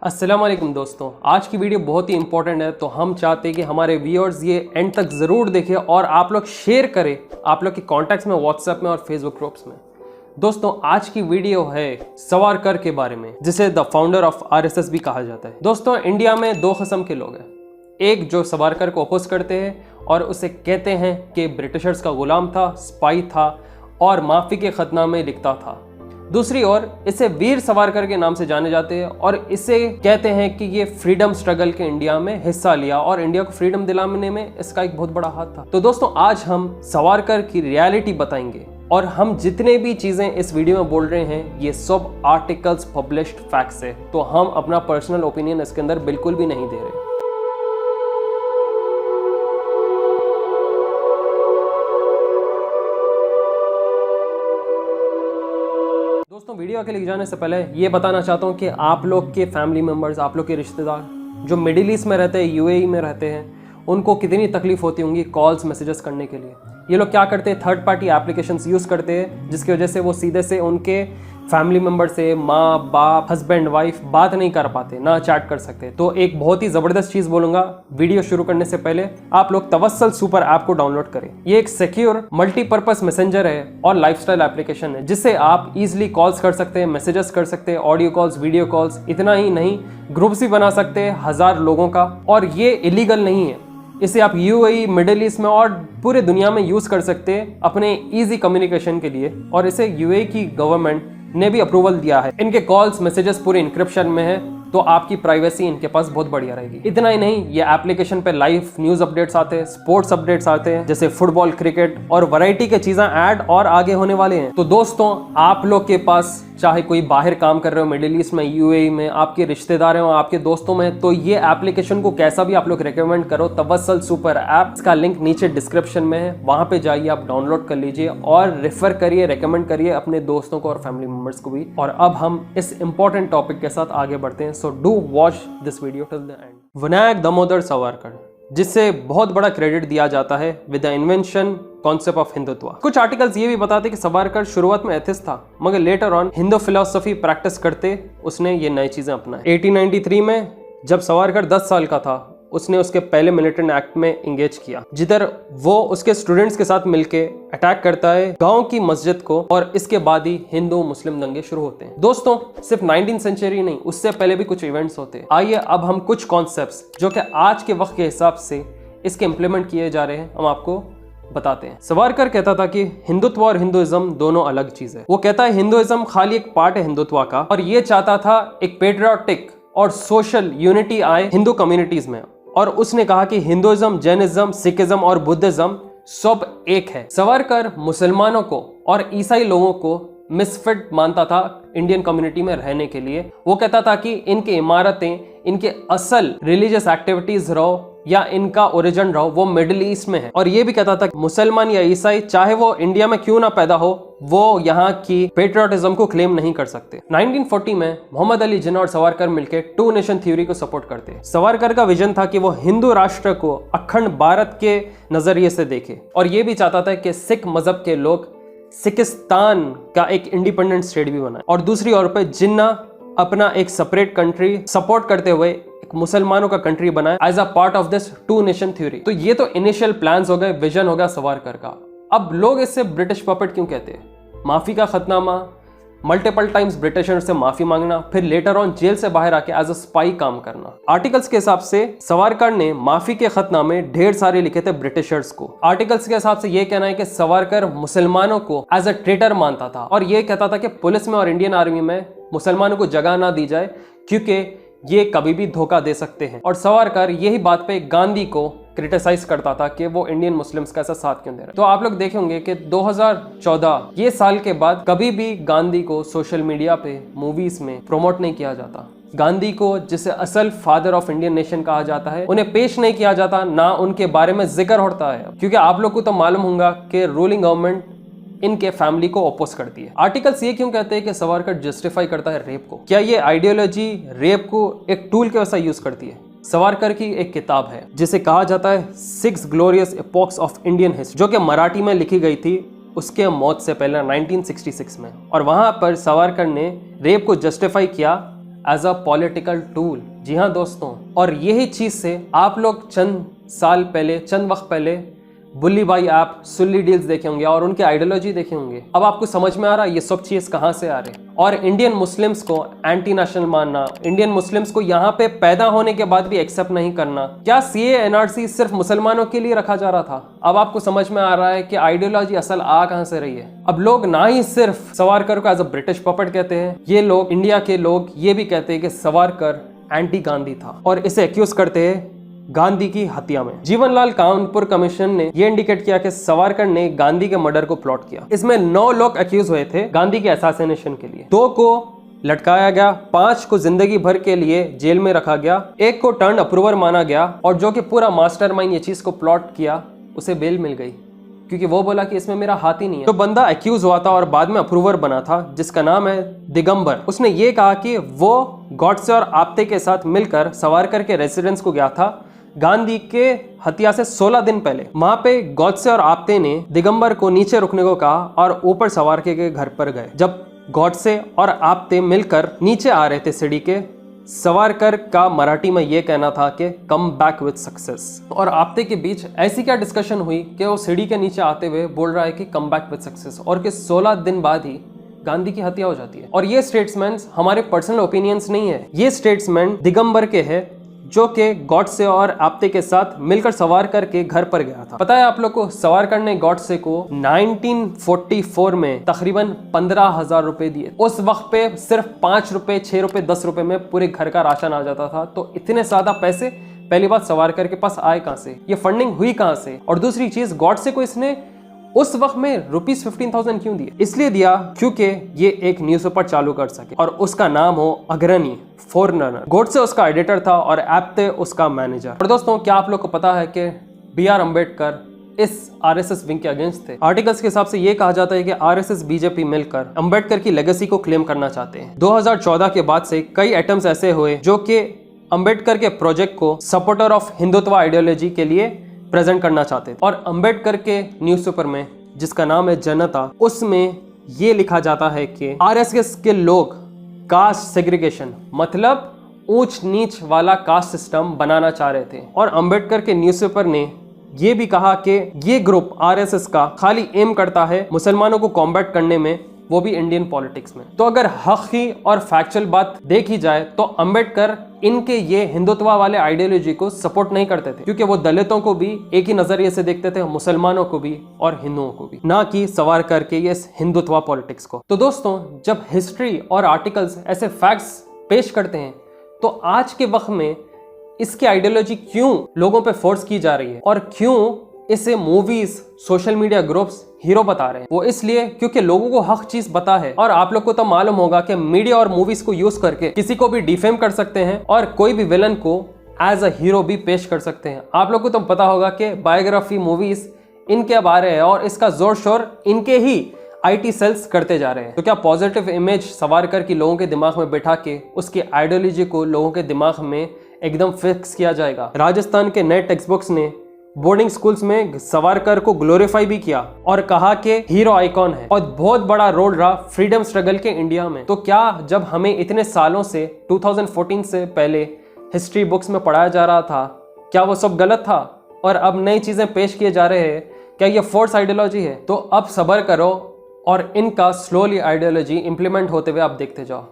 अस्सलाम वालेकुम दोस्तों, आज की वीडियो बहुत ही इंपॉर्टेंट है। तो हम चाहते हैं कि हमारे व्यूअर्स ये एंड तक ज़रूर देखें और आप लोग शेयर करें आप लोग के कॉन्टैक्ट्स में, व्हाट्सएप में और फेसबुक ग्रुप्स में। दोस्तों आज की वीडियो है सावरकर के बारे में, जिसे द फाउंडर ऑफ आरएसएस भी कहा जाता है। दोस्तों इंडिया में दो किस्म के लोग हैं, एक जो सावरकर को अपोज करते हैं और उसे कहते हैं कि ब्रिटिशर्स का गुलाम था, स्पाई था और माफ़ी के खतनामे लिखता था। दूसरी ओर इसे वीर सावरकर के नाम से जाने जाते हैं और इसे कहते हैं कि ये फ्रीडम स्ट्रगल के इंडिया में हिस्सा लिया और इंडिया को फ्रीडम दिलाने में इसका एक बहुत बड़ा हाथ था। तो दोस्तों आज हम सावरकर की रियलिटी बताएंगे और हम जितने भी चीजें इस वीडियो में बोल रहे हैं ये सब आर्टिकल्स, पब्लिश्ड फैक्ट्स है। तो हम अपना पर्सनल ओपिनियन इसके अंदर बिल्कुल भी नहीं दे रहे। दोस्तों वीडियो के लिए जाने से पहले ये बताना चाहता हूँ कि आप लोग के फैमिली मेम्बर्स, आप लोग के रिश्तेदार जो मिडिल ईस्ट में रहते हैं, यूएई में रहते हैं, उनको कितनी तकलीफ होती होंगी कॉल्स, मैसेजेस करने के लिए। ये लोग क्या करते हैं, थर्ड पार्टी एप्लीकेशंस यूज़ करते हैं, जिसकी वजह से वो सीधे से उनके फैमिली मेम्बर से, माँ बाप, हस्बैंड वाइफ बात नहीं कर पाते, ना चैट कर सकते। तो एक बहुत ही ज़बरदस्त चीज़ बोलूँगा, वीडियो शुरू करने से पहले आप लोग तवस्सल सुपर ऐप को डाउनलोड करें। ये एक सिक्योर मल्टीपर्पज़ मैसेंजर है और लाइफस्टाइल एप्लीकेशन है, जिससे आप इजीली कॉल्स कर सकते हैं, मैसेजेस कर सकते हैं, ऑडियो कॉल्स, वीडियो कॉल्स। इतना ही नहीं, ग्रुप्स भी बना सकते हैं 1000 लोगों का, और ये इलीगल नहीं है। इसे आप यूएई, मिडिल ईस्ट में और पूरे दुनिया में यूज़ कर सकते हैं अपने ईजी कम्युनिकेशन के लिए, और इसे यूएई की गवर्नमेंट ने भी अप्रूवल दिया है। इनके कॉल्स, मैसेजेस पूरे इंक्रिप्शन में है, तो आपकी प्राइवेसी इनके पास बहुत बढ़िया रहेगी। इतना ही नहीं, ये एप्लीकेशन पे लाइव न्यूज़ अपडेट्स आते हैं, स्पोर्ट्स अपडेट्स आते हैं, जैसे फुटबॉल, क्रिकेट और वैरायटी के चीज़ें ऐड और आगे होने वाले हैं। तो दोस्तों आप लोग के पास चाहे कोई बाहर काम कर रहे हो, मिडिल ईस्ट में, यूएई में, आपके रिश्तेदार हो, आपके दोस्तों में, तो ये एप्लीकेशन को कैसा भी आप लोग रिकमेंड करो, तवस्सल सुपर ऐप, इसका लिंक नीचे डिस्क्रिप्शन में है, वहां पे जाइए, आप डाउनलोड कर लीजिए और रेफर करिए, रेकमेंड करिए अपने दोस्तों को और फैमिली मेंबर्स को भी। और अब हम इस इंपॉर्टेंट टॉपिक के साथ आगे बढ़ते हैं। So do watch this video till the end. Vinayak Damodar Savarkar, जिससे बहुत बड़ा क्रेडिट दिया जाता है with the invention concept of Hindutva. कुछ आर्टिकल्स ये भी बताते कि सावरकर शुरुआत में एथिस्ट था, मगर later on Hindu philosophy practice करते उसने ये नई चीजें अपनाई। 1893 में जब सावरकर 10 साल का था, उसने उसके पहले मिलिटेंट एक्ट में एंगेज किया, जिधर वो उसके स्टूडेंट्स के साथ मिलके अटैक करता है गांव की मस्जिद को, और इसके बाद ही हिंदू मुस्लिम दंगे शुरू होते हैं। दोस्तों सिर्फ 19th सेंचुरी नहीं, उससे पहले भी कुछ इवेंट्स होते हैं। आइए अब हम कुछ कॉन्सेप्ट्स जो कि आज के वक्त के हिसाब से इसके इम्प्लीमेंट किए जा रहे हैं, हम आपको बताते हैं। सावरकर कहता था कि हिंदुत्व और हिंदुइज्म दोनों अलग चीज है। वो कहता है हिंदुइज्म खाली एक पार्ट है हिंदुत्व का, और ये चाहता था एक पेट्रियोटिक और सोशल यूनिटी आए हिंदू कम्युनिटीज में। और उसने कहा कि हिंदुइज्म, जैनिज्म, सिखिज्म और बुद्धिज्म सब एक है। सावरकर मुसलमानों को और ईसाई लोगों को मिसफिट मानता था इंडियन कम्युनिटी में रहने के लिए। वो कहता था कि इनकी इमारतें, इनके असल रिलीजियस एक्टिविटीज रहो या इनका ओरिजिन रहो, वो मिडिल ईस्ट में है। और ये भी कहता था कि मुसलमान या ईसाई चाहे वो इंडिया में क्यों ना पैदा हो, वो यहाँ की पेट्रियोटिज्म को क्लेम नहीं कर सकते। 1940 में मोहम्मद अली जिन्ना और सावरकर मिलकर टू नेशन थ्योरी को सपोर्ट करते हैं। सावरकर का विजन था कि वो हिंदू राष्ट्र को अखंड भारत के नजरिए से देखे, और ये भी चाहता था कि सिख मजहब के लोग सिकिस्तान का एक इंडिपेंडेंट स्टेट भी बनाए। और दूसरी ओर पे जिन्ना अपना एक सेपरेट कंट्री सपोर्ट करते हुए एक मुसलमानों का कंट्री बनाए as a part of this two nation theory. तो ये तो इनिशियल प्लान्स हो गए, विजन हो गया सावरकर का। अब लोग इससे ब्रिटिश पपेट क्यों कहते हैं? माफी का खतनामा, मल्टीपल टाइम्स ब्रिटिशर से माफी मांगना, फिर लेटर ऑन जेल से बाहर आके एज अ स्पाई काम करना। आर्टिकल्स के हिसाब से सावरकर ने माफी के खतनामे ढेर सारे लिखे थे ब्रिटिशर्स को। आर्टिकल्स के हिसाब से ये कहना है कि सावरकर मुसलमानों को एज अ ट्रेटर मानता था, और ये कहता था कि पुलिस में और इंडियन आर्मी में मुसलमानों को जगह ना दी जाए, क्योंकि ये कभी भी धोखा दे सकते हैं। और सावरकर यही बात पे गांधी को क्रिटिसाइज करता था कि वो इंडियन मुस्लिम्स का ऐसा साथ क्यों दे रहे हैं। तो आप लोग देखे होंगे कि 2014 ये साल के बाद कभी भी गांधी को सोशल मीडिया पे, मूवीज में प्रमोट नहीं किया जाता। गांधी को, जिसे असल फादर ऑफ इंडियन नेशन कहा जाता है, उन्हें पेश नहीं किया जाता, ना उनके बारे में जिक्र होता है, क्योंकि आप लोग को तो मालूम होगा कि रूलिंग गवर्नमेंट इनके फैमिली को अपोज करती है। आर्टिकल्स ये क्यों कहते हैं कि सावरकर जस्टिफाई करता है रेप को? क्या ये आइडियोलॉजी रेप को एक टूल के वैसा यूज करती है? सावरकर की एक किताब है जिसे कहा जाता है 6 glorious epochs of Indian history, जो कि मराठी में लिखी गई थी उसके मौत से पहले 1966 में। और वहां पर सावरकर ने रेप को जस्टिफाई किया एज अ पॉलिटिकल टूल। जी हाँ दोस्तों, और यही चीज से आप लोग चंद वक्त पहले बुल्ली भाई ऐप, सुल्ली डील्स देखे होंगे और उनके आइडियोलॉजी देखे होंगे। अब आपको समझ में आ रहा है ये सब चीज कहां से आ रहे हैं। और इंडियन मुस्लिम्स को एंटी नेशनल मानना, इंडियन मुस्लिम्स को यहाँ पे पैदा होने के बाद भी एक्सेप्ट नहीं करना, क्या सीए एनआरसी सिर्फ मुसलमानों के लिए रखा जा रहा था? अब आपको समझ में आ रहा है कि आइडियोलॉजी असल आ कहां से रही है। अब लोग ना ही सिर्फ सावरकर को एज अ ब्रिटिश पपेट कहते हैं, ये लोग इंडिया के लोग ये भी कहते हैं कि सावरकर एंटी गांधी था और इसे एक्यूज करते हैं गांधी की हत्या में। जीवनलाल कानपुर कमीशन ने यह इंडिकेट किया कि सावरकर ने गांधी के मर्डर को प्लॉट किया। इसमें 9 लोग एक्यूज हुए थे गांधी के असैसिनेशन के लिए। 2 को लटकाया गया, 5 को जिंदगी भर के लिए जेल में रखा गया, 1 को टर्न अप्रूवर माना गया और जो कि पूरा मास्टरमाइंड ये चीज को प्लॉट किया उसे बेल मिल गई क्योंकि वो बोला कि इसमें मेरा हाथ ही नहीं है। जो बंदा एक्यूज हुआ था और बाद में अप्रूवर बना था जिसका नाम है दिगंबर, उसने ये कहा कि वो गॉडसे और आप्टे के साथ मिलकर सावरकर के रेसिडेंस को गया था गांधी के हत्या से 16 दिन पहले। वहां पे गॉडसे और आप्टे ने दिगंबर को नीचे रुकने को कहा और ऊपर सावरकर के घर पर गए। जब गॉडसे और आप्टे मिलकर नीचे आ रहे थे सीढ़ी के, सावरकर का मराठी में यह कहना था कि कम बैक विद सक्सेस। और आप्टे के बीच ऐसी क्या डिस्कशन हुई कि वो सीढ़ी के नीचे आते हुए बोल रहा है कि कम बैक विद सक्सेस और कि 16 दिन बाद ही गांधी की हत्या हो जाती है। और ये स्टेट्समेंट हमारे पर्सनल ओपिनियंस नहीं है, ये स्टेट्समेंट दिगंबर के है जो कि गॉडसे और आप्टे के साथ मिलकर सावरकर के घर पर गया था। पता है आप लोग को, सावरकर ने गॉडसे को 1944 में तकरीबन 15,000 रुपए दिए। उस वक्त पे सिर्फ 5 रुपए, 6 रुपए, 10 रुपए में पूरे घर का राशन आ जाता था। तो इतने ज्यादा पैसे पहली बात सावरकर के पास आए कहां से, ये फंडिंग हुई कहां से? और दूसरी चीज, गॉडसे को इसने उस वक्त में ₹15,000 क्यों दिए? इसलिए दिया क्योंकि ये एक न्यूज़पेपर चालू कर सके और उसका नाम हो अग्रणी फॉरनर। गॉडसे उसका एडिटर था और आप्टे उसका मैनेजर। और दोस्तों, क्या आप लोग को पता है कि BR अम्बेडकर इस आरएसएस विंग के अगेंस्ट थे? आर्टिकल्स के हिसाब से ये कहा जाता है कि आरएसएस बीजेपी मिलकर अम्बेडकर की लेगेसी को क्लेम करना चाहते हैं। 2014 के बाद से कई अटेम्प्ट्स ऐसे हुए जो कि अम्बेडकर के प्रोजेक्ट को सपोर्टर ऑफ हिंदुत्व आइडियोलॉजी के लिए प्रेजेंट करना चाहते थे। और अम्बेडकर के न्यूज़पेपर में जिसका नाम है जनता, उसमें ये लिखा जाता है कि आरएसएस के लोग कास्ट सेग्रीगेशन मतलब ऊंच नीच वाला कास्ट सिस्टम बनाना चाह रहे थे। और अम्बेडकर के न्यूज़पेपर ने ये भी कहा कि ये ग्रुप आरएसएस का खाली एम करता है मुसलमानों को कॉम्बैट करने में, वो भी इंडियन पॉलिटिक्स में। तो अगर हक़ी और फैक्चुअल बात देखी जाए तो अम्बेडकर इनके ये हिंदुत्व वाले आइडियोलॉजी को सपोर्ट नहीं करते थे क्योंकि वो दलितों को भी एक ही नजरिए से देखते थे, मुसलमानों को भी और हिंदुओं को भी, ना कि सावरकर के ये हिंदुत्व पॉलिटिक्स को। तो दोस्तों, जब हिस्ट्री और आर्टिकल्स ऐसे फैक्ट्स पेश करते हैं तो आज के वक्त में इसकी आइडियोलॉजी क्यों लोगों पे फोर्स की जा रही है और क्यों इसे movies, social media groups hero बता रहे हैं? वो इसलिए क्योंकि लोगों को हक चीज पता है। और आप लोग को तो मालूम होगा कि मीडिया और मूवीज को यूज करके किसी को भी डिफेम कर सकते हैं और कोई भी विलन को एज अ हीरो भी पेश कर सकते हैं। आप लोग को तो पता होगा कि बायोग्राफी मूवीज इनके बारे है और इसका जोर शोर इनके ही IT सेल्स करते जा रहे हैं। तो क्या पॉजिटिव इमेज सावरकर की लोगों के दिमाग में बैठा के उसकी आइडियोलॉजी को लोगों के दिमाग में एकदम फिक्स किया जाएगा? राजस्थान के नए टेक्स्ट बुक्स ने बोर्डिंग स्कूल्स में सावरकर को ग्लोरीफाई भी किया और कहा कि हीरो आइकॉन है और बहुत बड़ा रोल रहा फ्रीडम स्ट्रगल के इंडिया में। तो क्या जब हमें इतने सालों से 2014 से पहले हिस्ट्री बुक्स में पढ़ाया जा रहा था, क्या वो सब गलत था और अब नई चीजें पेश किए जा रहे हैं? क्या ये फोर्स आइडियोलॉजी है? तो अब सब्र करो और इनका स्लोली आइडियोलॉजी इंप्लीमेंट होते हुए आप देखते जाओ,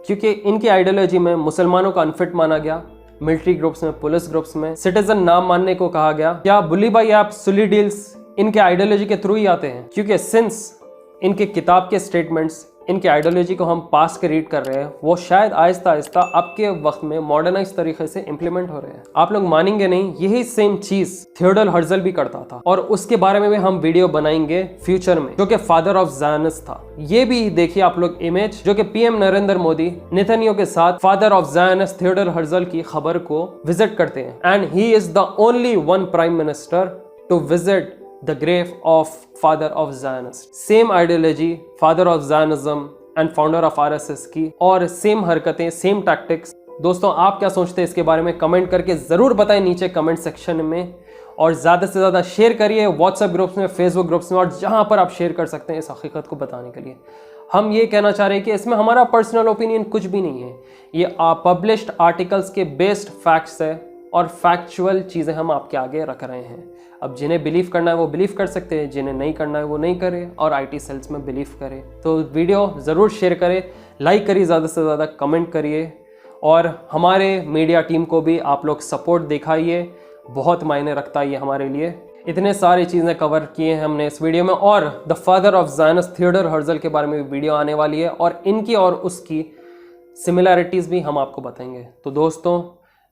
क्योंकि इनकी आइडियोलॉजी में मुसलमानों को अनफिट माना गया, मिलिट्री ग्रुप्स में, पुलिस ग्रुप्स में सिटीजन नाम मानने को कहा गया। क्या बुल्ली भाई ऐप, सुली डील्स इनके आइडियोलॉजी के थ्रू ही आते हैं? क्योंकि सिंस इनके किताब के स्टेटमेंट्स इनके आइडियोलॉजी को हम पास के रीड कर रहे हैं, वो शायद आहिस्ता आहिस्ता अब के वक्त में मॉडर्नाइज तरीके से इंप्लीमेंट हो रहे हैं। आप लोग मानेंगे नहीं, यही सेम चीज थियोडोर हर्जल भी करता था और उसके बारे में भी हम वीडियो बनाएंगे फ्यूचर में, जो कि फादर ऑफ ज़ायनिस्ट था। ये भी देखिए आप लोग इमेज, जो कि PM नरेंद्र मोदी नेतन्याहू के साथ father of Zionist Theodor Herzl की खबर को विजिट करते हैं and he is the only one prime minister to visit the grave of father of Zionist। Same ideology father of Zionism and founder of RSS की और same हरकतें, same tactics. दोस्तों, आप क्या सोचते हैं इसके बारे में कमेंट करके जरूर बताएं नीचे कमेंट सेक्शन में, और ज़्यादा से ज़्यादा शेयर करिए व्हाट्सएप ग्रुप्स में, फेसबुक ग्रुप्स में और जहां पर आप शेयर कर सकते हैं इस हकीकत को बताने के लिए। हम ये कहना चाह रहे हैं कि इसमें हमारा पर्सनल ओपिनियन कुछ भी नहीं है, ये पब्लिश्ड आर्टिकल्स के बेस्ड फैक्ट्स है और फैक्चुअल चीज़ें हम आपके आगे रख रहे हैं। अब जिन्हें बिलीव करना है वो बिलीव कर सकते हैं, जिन्हें नहीं करना है वो नहीं करें और आईटी सेल्स में बिलीव करें। तो वीडियो ज़रूर शेयर करें, लाइक करिए, ज़्यादा से ज़्यादा कमेंट करिए और हमारे मीडिया टीम को भी आप लोग सपोर्ट दिखाइए, बहुत मायने रखता है ये हमारे लिए। इतने सारी चीज़ें कवर किए हैं हमने इस वीडियो में और the father of Zionist Theodor Herzl के बारे में भी वीडियो आने वाली है और इनकी और उसकी सिमिलैरिटीज़ भी हम आपको बताएंगे। तो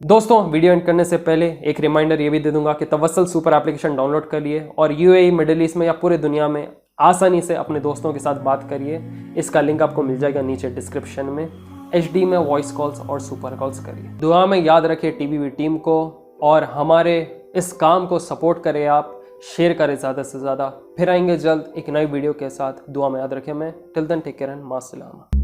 दोस्तों वीडियो एंड करने से पहले एक रिमाइंडर ये भी दे दूंगा कि तवस्सल सुपर एप्लीकेशन डाउनलोड कर लिए और यूएई, मिडिल ईस्ट में या पूरे दुनिया में आसानी से अपने दोस्तों के साथ बात करिए। इसका लिंक आपको मिल जाएगा नीचे डिस्क्रिप्शन में। HD में वॉइस कॉल्स और सुपर कॉल्स करिए। दुआ में याद रखिए TBV टीम को और हमारे इस काम को सपोर्ट करें, आप शेयर करें ज़्यादा से ज़्यादा। फिर आएंगे जल्द एक नई वीडियो के साथ। दुआ में याद रखें। मैं till then take care and मास्सलामा।